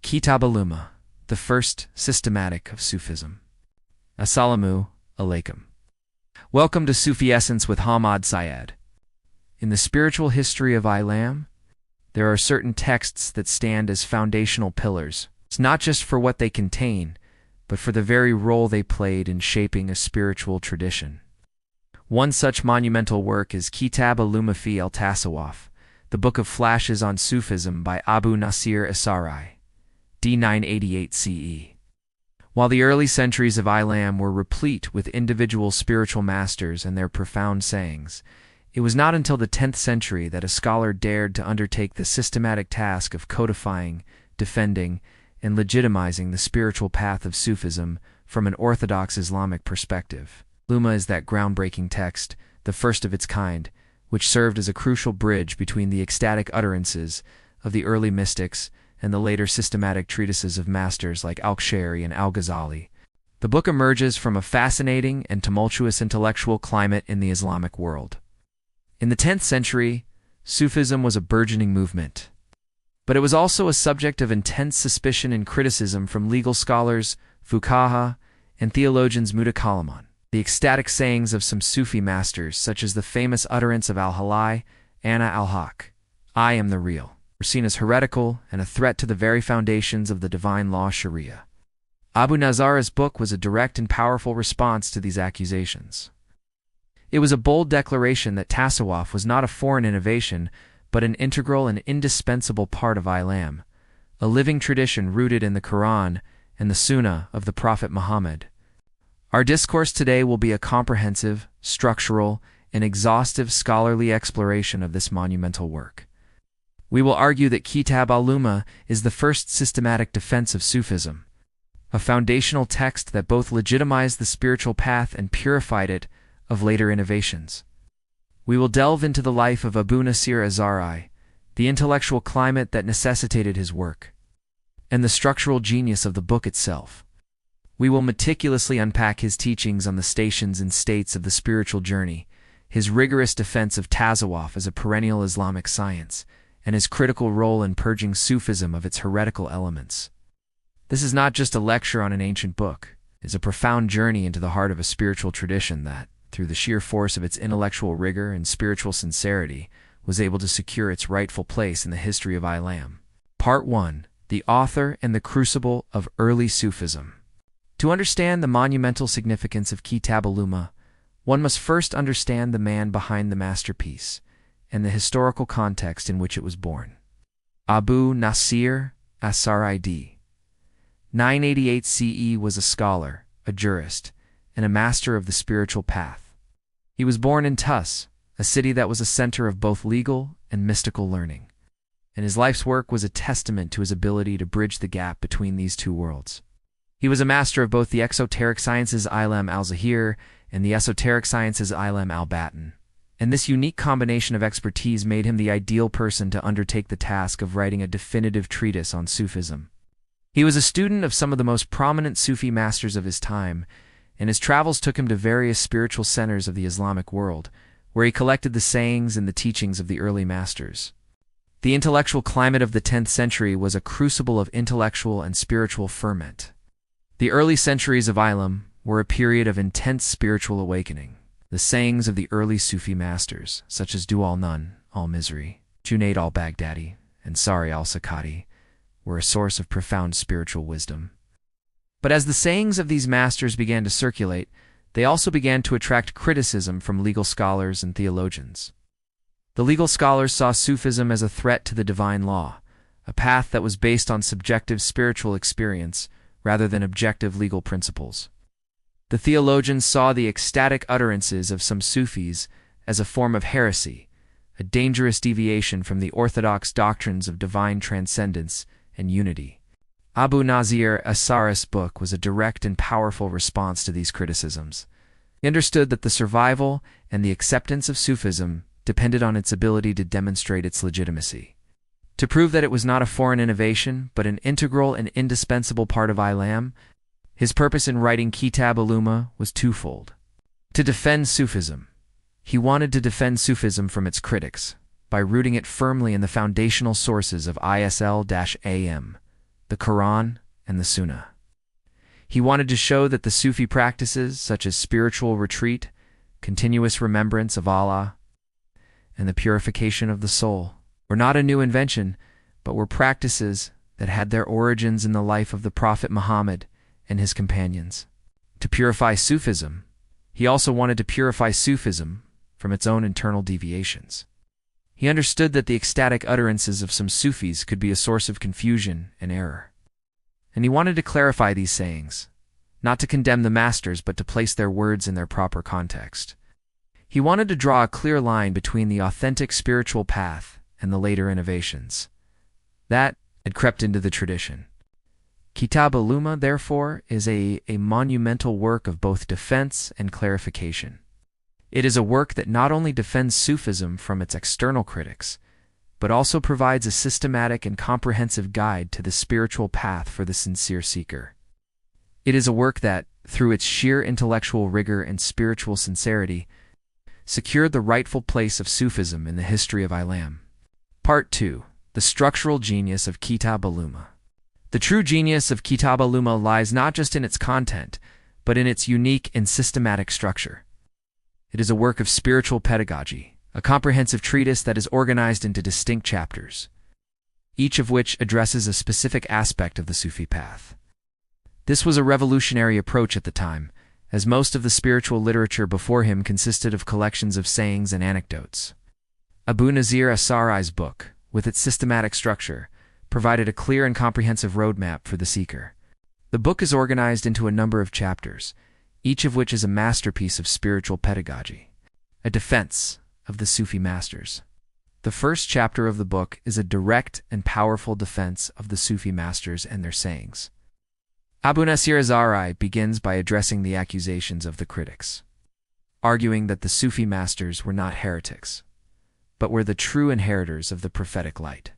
Kitab Al-Luma, the first systematic of Sufism. Assalamu alaikum. Welcome to Sufi Essence with Hammad Syed. In the spiritual history of Islam, there are certain texts that stand as foundational pillars. It's not just for what they contain, but for the very role they played in shaping a spiritual tradition. One such monumental work is Kitab Al-Luma fi L-Tasawwuf, the Book of Flashes on Sufism by Abu Nasr as-Sarraj, d. 988 CE. While the early centuries of Islam were replete with individual spiritual masters and their profound sayings, it was not until the 10th century that a scholar dared to undertake the systematic task of codifying, defending, and legitimizing the spiritual path of Sufism from an orthodox Islamic perspective. Luma is that groundbreaking text, the first of its kind, which served as a crucial bridge between the ecstatic utterances of the early mystics and the later systematic treatises of masters like Al-Qashari and Al-Ghazali. The book emerges from a fascinating and tumultuous intellectual climate in the Islamic world. In the 10th century, Sufism was a burgeoning movement, but it was also a subject of intense suspicion and criticism from legal scholars, fuqaha, and theologians mutakaliman. The ecstatic sayings of some Sufi masters, such as the famous utterance of Al-Halai, Ana al-Haq, I am the real, were seen as heretical and a threat to the very foundations of the divine law Sharia. Abu Nasr's book was a direct and powerful response to these accusations. It was a bold declaration that tasawwuf was not a foreign innovation, but an integral and indispensable part of Islam, a living tradition rooted in the Qur'an and the Sunnah of the Prophet Muhammad. Our discourse today will be a comprehensive, structural, and exhaustive scholarly exploration of this monumental work. We will argue that Kitab Al-Luma is the first systematic defense of Sufism, a foundational text that both legitimized the spiritual path and purified it of later innovations. We will delve into the life of Abu Nasr as-Sarraj, the intellectual climate that necessitated his work, and the structural genius of the book itself. We will meticulously unpack his teachings on the stations and states of the spiritual journey, his rigorous defense of tasawwuf as a perennial Islamic science, and his critical role in purging Sufism of its heretical elements. This is not just a lecture on an ancient book. It is a profound journey into the heart of a spiritual tradition that, through the sheer force of its intellectual rigor and spiritual sincerity, was able to secure its rightful place in the history of Islam. Part 1. The Author and the Crucible of Early Sufism. To understand the monumental significance of Kitab Al-Luma, one must first understand the man behind the masterpiece and the historical context in which it was born. Abu Nasr as-Sarraj d. 988 CE was a scholar, a jurist, and a master of the spiritual path. He was born in Tus, a city that was a center of both legal and mystical learning, and his life's work was a testament to his ability to bridge the gap between these two worlds. He was a master of both the exoteric sciences Ilm al-Zahir and the esoteric sciences Ilm al-Batin, and this unique combination of expertise made him the ideal person to undertake the task of writing a definitive treatise on Sufism. He was a student of some of the most prominent Sufi masters of his time, and his travels took him to various spiritual centers of the Islamic world, where he collected the sayings and the teachings of the early masters. The intellectual climate of the 10th century was a crucible of intellectual and spiritual ferment. The early centuries of Islam were a period of intense spiritual awakening. The sayings of the early Sufi masters, such as Du al-Nun, al-Mizri, Junaid al-Baghdadi, and Sari al-Sakati, were a source of profound spiritual wisdom. But as the sayings of these masters began to circulate, they also began to attract criticism from legal scholars and theologians. The legal scholars saw Sufism as a threat to the divine law, a path that was based on subjective spiritual experience rather than objective legal principles. The theologians saw the ecstatic utterances of some Sufis as a form of heresy, a dangerous deviation from the orthodox doctrines of divine transcendence and unity. Abu Nasr as-Sarraj's book was a direct and powerful response to these criticisms. He understood that the survival and the acceptance of Sufism depended on its ability to demonstrate its legitimacy. To prove that it was not a foreign innovation, but an integral and indispensable part of Islam, his purpose in writing Kitab Al-Luma was twofold. To defend Sufism. He wanted to defend Sufism from its critics by rooting it firmly in the foundational sources of Islam, the Qur'an and the Sunnah. He wanted to show that the Sufi practices, such as spiritual retreat, continuous remembrance of Allah, and the purification of the soul, were not a new invention, but were practices that had their origins in the life of the Prophet Muhammad and his companions. To purify Sufism, he also wanted to purify Sufism from its own internal deviations. He understood that the ecstatic utterances of some Sufis could be a source of confusion and error. And he wanted to clarify these sayings, not to condemn the masters but to place their words in their proper context. He wanted to draw a clear line between the authentic spiritual path and the later innovations that had crept into the tradition. Kitab Al-Luma, therefore, is a monumental work of both defense and clarification. It is a work that not only defends Sufism from its external critics, but also provides a systematic and comprehensive guide to the spiritual path for the sincere seeker. It is a work that, through its sheer intellectual rigor and spiritual sincerity, secured the rightful place of Sufism in the history of Islam. Part 2. The structural genius of Kitab Al-Luma. The true genius of Kitab Al-Luma lies not just in its content, but in its unique and systematic structure. It is a work of spiritual pedagogy, a comprehensive treatise that is organized into distinct chapters, each of which addresses a specific aspect of the Sufi path. This was a revolutionary approach at the time, as most of the spiritual literature before him consisted of collections of sayings and anecdotes. Abu Nasr as-Sarraj's book, with its systematic structure, provided a clear and comprehensive roadmap for the seeker. The book is organized into a number of chapters, each of which is a masterpiece of spiritual pedagogy, a defense of the Sufi masters. The first chapter of the book is a direct and powerful defense of the Sufi masters and their sayings. Abu Nasr as-Sarraj begins by addressing the accusations of the critics, arguing that the Sufi masters were not heretics, but were the true inheritors of the prophetic light.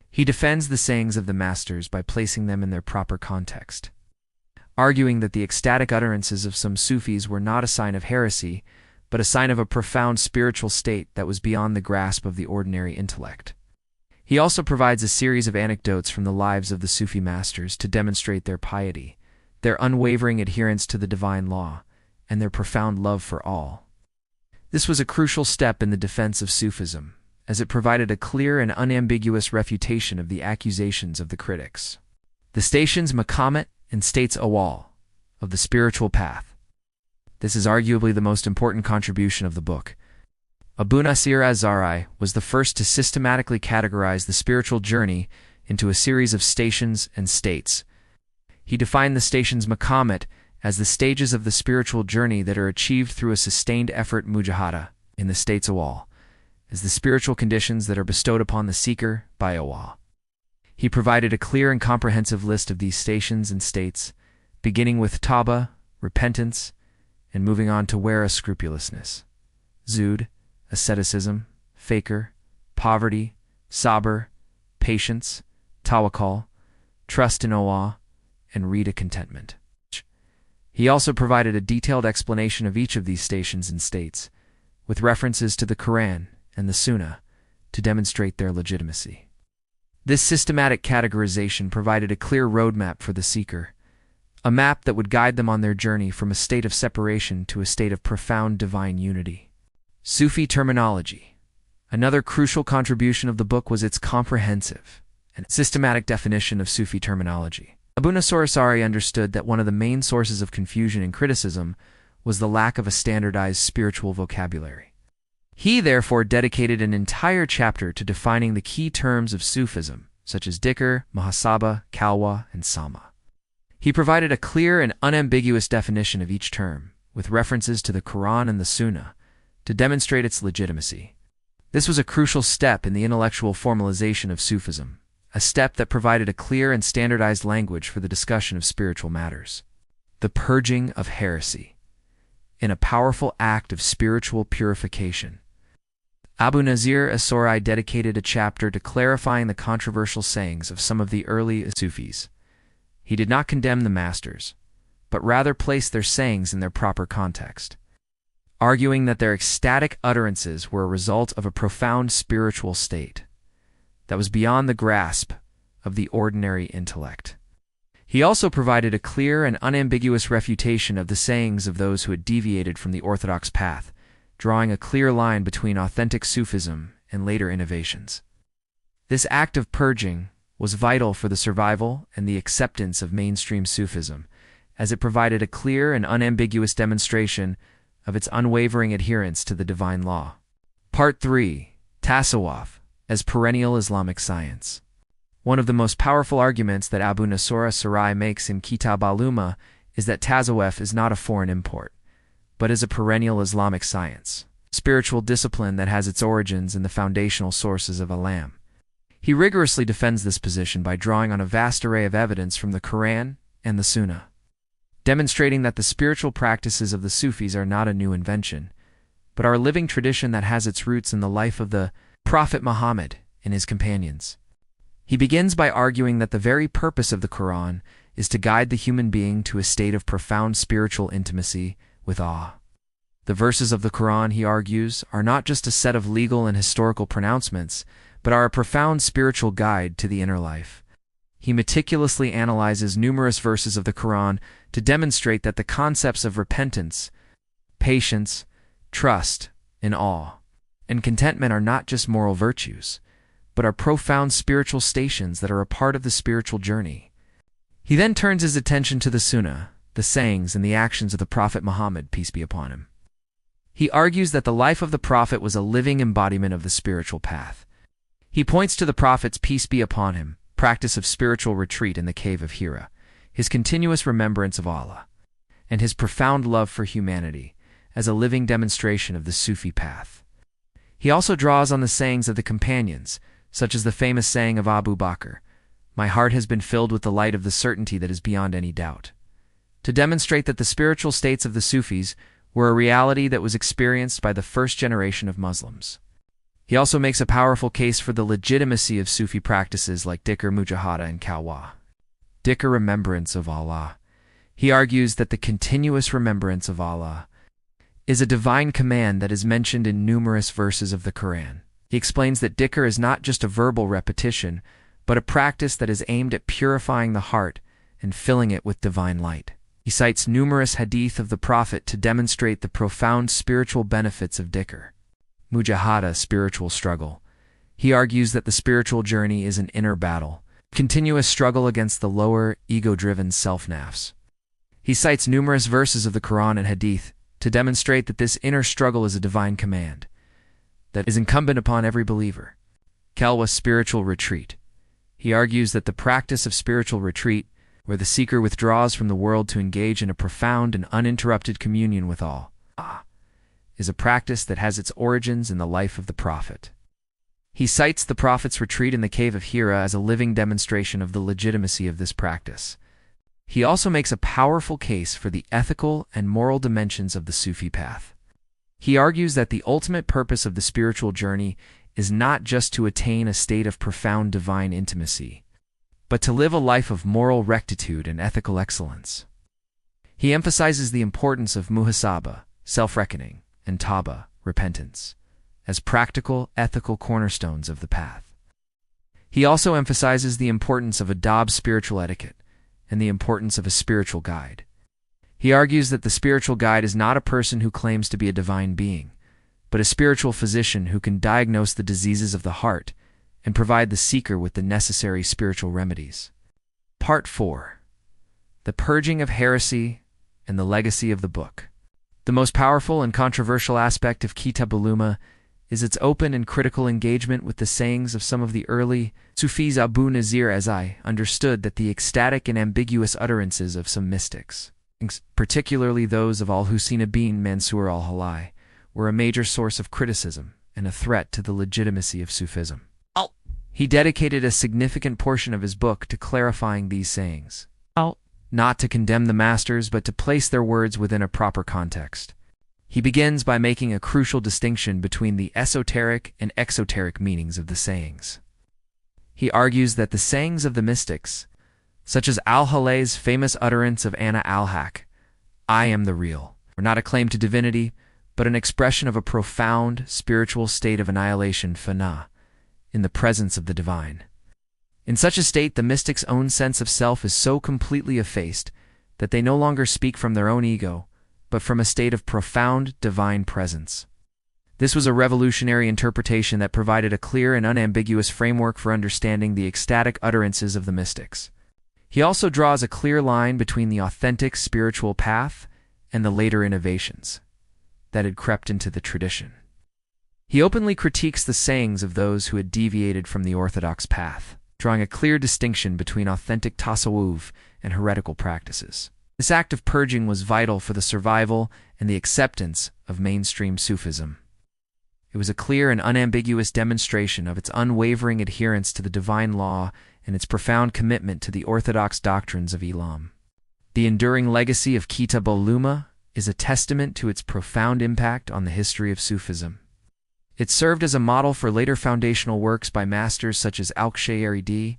He defends the sayings of the masters by placing them in their proper context, arguing that the ecstatic utterances of some Sufis were not a sign of heresy, but a sign of a profound spiritual state that was beyond the grasp of the ordinary intellect. He also provides a series of anecdotes from the lives of the Sufi masters to demonstrate their piety, their unwavering adherence to the divine law, and their profound love for all. This was a crucial step in the defense of Sufism, as it provided a clear and unambiguous refutation of the accusations of the critics. The stations Maqamat and states Ahwal of the spiritual path. This is arguably the most important contribution of the book. Abu Nasr as-Sarraj was the first to systematically categorize the spiritual journey into a series of stations and states. He defined the stations Maqamat as the stages of the spiritual journey that are achieved through a sustained effort mujahada in the states Ahwal, as the spiritual conditions that are bestowed upon the seeker by Allah. He provided a clear and comprehensive list of these stations and states, beginning with Tawbah, repentance, and moving on to Wara, scrupulousness, Zuhd, asceticism, Fakr, poverty, Sabr, patience, Tawakkul, trust in Allah, and Rida, contentment. He also provided a detailed explanation of each of these stations and states, with references to the Qur'an and the Sunnah to demonstrate their legitimacy. This systematic categorization provided a clear roadmap for the seeker, a map that would guide them on their journey from a state of separation to a state of profound divine unity. Sufi terminology. Another crucial contribution of the book was its comprehensive and systematic definition of Sufi terminology. Abu Nasr as-Sarraj understood that one of the main sources of confusion and criticism was the lack of a standardized spiritual vocabulary. He therefore dedicated an entire chapter to defining the key terms of Sufism, such as dhikr, muhasaba, khalwa, and sama. He provided a clear and unambiguous definition of each term, with references to the Qur'an and the Sunnah, to demonstrate its legitimacy. This was a crucial step in the intellectual formalization of Sufism, a step that provided a clear and standardized language for the discussion of spiritual matters. The purging of heresy. In a powerful act of spiritual purification, Abu Nasr as-Sarraj dedicated a chapter to clarifying the controversial sayings of some of the early Sufis. He did not condemn the masters, but rather placed their sayings in their proper context, arguing that their ecstatic utterances were a result of a profound spiritual state that was beyond the grasp of the ordinary intellect. He also provided a clear and unambiguous refutation of the sayings of those who had deviated from the orthodox path, drawing a clear line between authentic Sufism and later innovations. This act of purging was vital for the survival and the acceptance of mainstream Sufism, as it provided a clear and unambiguous demonstration of its unwavering adherence to the divine law. Part 3. Tasawwuf as perennial Islamic science. One of the most powerful arguments that Abu Nasr as-Sarraj makes in Kitab Al-Luma is that Tasawwuf is not a foreign import, but is a perennial Islamic science, spiritual discipline that has its origins in the foundational sources of Islam. He rigorously defends this position by drawing on a vast array of evidence from the Qur'an and the Sunnah, demonstrating that the spiritual practices of the Sufis are not a new invention, but are a living tradition that has its roots in the life of the Prophet Muhammad and his companions. He begins by arguing that the very purpose of the Qur'an is to guide the human being to a state of profound spiritual intimacy with awe. The verses of the Qur'an, he argues, are not just a set of legal and historical pronouncements, but are a profound spiritual guide to the inner life. He meticulously analyzes numerous verses of the Qur'an to demonstrate that the concepts of repentance, patience, trust, and awe, and contentment are not just moral virtues, but are profound spiritual stations that are a part of the spiritual journey. He then turns his attention to the Sunnah, the sayings and the actions of the Prophet Muhammad, peace be upon him. He argues that the life of the Prophet was a living embodiment of the spiritual path. He points to the Prophet's, peace be upon him, practice of spiritual retreat in the cave of Hira, his continuous remembrance of Allah, and his profound love for humanity as a living demonstration of the Sufi path. He also draws on the sayings of the companions, such as the famous saying of Abu Bakr, "My heart has been filled with the light of the certainty that is beyond any doubt," to demonstrate that the spiritual states of the Sufis were a reality that was experienced by the first generation of Muslims. He also makes a powerful case for the legitimacy of Sufi practices like dhikr, mujahada, and khalwa. Dhikr, remembrance of Allah. He argues that the continuous remembrance of Allah is a divine command that is mentioned in numerous verses of the Qur'an. He explains that dhikr is not just a verbal repetition, but a practice that is aimed at purifying the heart and filling it with divine light. He cites numerous hadith of the Prophet to demonstrate the profound spiritual benefits of dhikr. Mujahada, spiritual struggle. He argues that the spiritual journey is an inner battle, continuous struggle against the lower, ego-driven self-nafs. He cites numerous verses of the Qur'an and hadith to demonstrate that this inner struggle is a divine command that is incumbent upon every believer. Khalwa, spiritual retreat. He argues that the practice of spiritual retreat, where the seeker withdraws from the world to engage in a profound and uninterrupted communion with Allah, is a practice that has its origins in the life of the Prophet. He cites the Prophet's retreat in the cave of Hira as a living demonstration of the legitimacy of this practice. He also makes a powerful case for the ethical and moral dimensions of the Sufi path. He argues that the ultimate purpose of the spiritual journey is not just to attain a state of profound divine intimacy, but to live a life of moral rectitude and ethical excellence. He emphasizes the importance of muhasaba, self-reckoning, and tawbah, repentance, as practical, ethical cornerstones of the path. He also emphasizes the importance of adab, spiritual etiquette, and the importance of a spiritual guide. He argues that the spiritual guide is not a person who claims to be a divine being, but a spiritual physician who can diagnose the diseases of the heart and provide the seeker with the necessary spiritual remedies. Part 4. The Purging of Heresy and the Legacy of the Book. The most powerful and controversial aspect of Kitab Al-Luma is its open and critical engagement with the sayings of some of the early Sufis. Abu Nasr as-I understood that the ecstatic and ambiguous utterances of some mystics, particularly those of Al-Hussein bin Mansur al-Halai, were a major source of criticism and a threat to the legitimacy of Sufism. He dedicated a significant portion of his book to clarifying these sayings, not to condemn the masters, but to place their words within a proper context. He begins by making a crucial distinction between the esoteric and exoteric meanings of the sayings. He argues that the sayings of the mystics, such as Al-Halai's famous utterance of Ana al-Haq, "I am the real," are not a claim to divinity, but an expression of a profound spiritual state of annihilation, fana, in the presence of the divine. In such a state, the mystic's own sense of self is so completely effaced that they no longer speak from their own ego, but from a state of profound divine presence. This was a revolutionary interpretation that provided a clear and unambiguous framework for understanding the ecstatic utterances of the mystics. He also draws a clear line between the authentic spiritual path and the later innovations that had crept into the tradition. He openly critiques the sayings of those who had deviated from the orthodox path, drawing a clear distinction between authentic tasawwuf and heretical practices. This act of purging was vital for the survival and the acceptance of mainstream Sufism. It was a clear and unambiguous demonstration of its unwavering adherence to the divine law and its profound commitment to the orthodox doctrines of Islam. The enduring legacy of Kitab Al-Luma is a testament to its profound impact on the history of Sufism. It served as a model for later foundational works by masters such as Al-Qushayri d.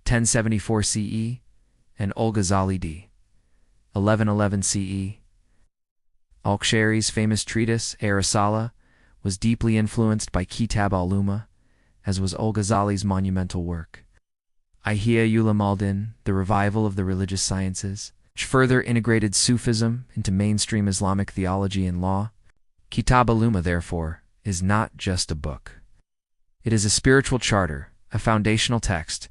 1074 CE and Al-Ghazali d. 1111 CE. Al-Qushayri's famous treatise, Ar-Risala, was deeply influenced by Kitab Al-Luma, as was Al-Ghazali's monumental work, Ihya Ulum al-Din, the revival of the religious sciences, which further integrated Sufism into mainstream Islamic theology and law. Kitab Al-Luma, therefore, is not just a book. It is a spiritual charter, a foundational text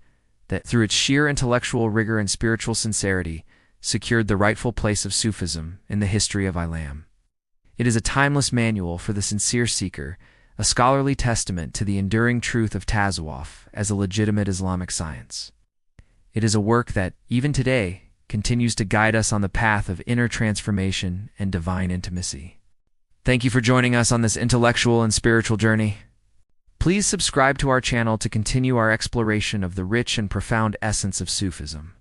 that, through its sheer intellectual rigor and spiritual sincerity, secured the rightful place of Sufism in the history of Islam. It is a timeless manual for the sincere seeker, a scholarly testament to the enduring truth of Tasawwuf as a legitimate Islamic science. It is a work that, even today, continues to guide us on the path of inner transformation and divine intimacy. Thank you for joining us on this intellectual and spiritual journey. Please subscribe to our channel to continue our exploration of the rich and profound essence of Sufism.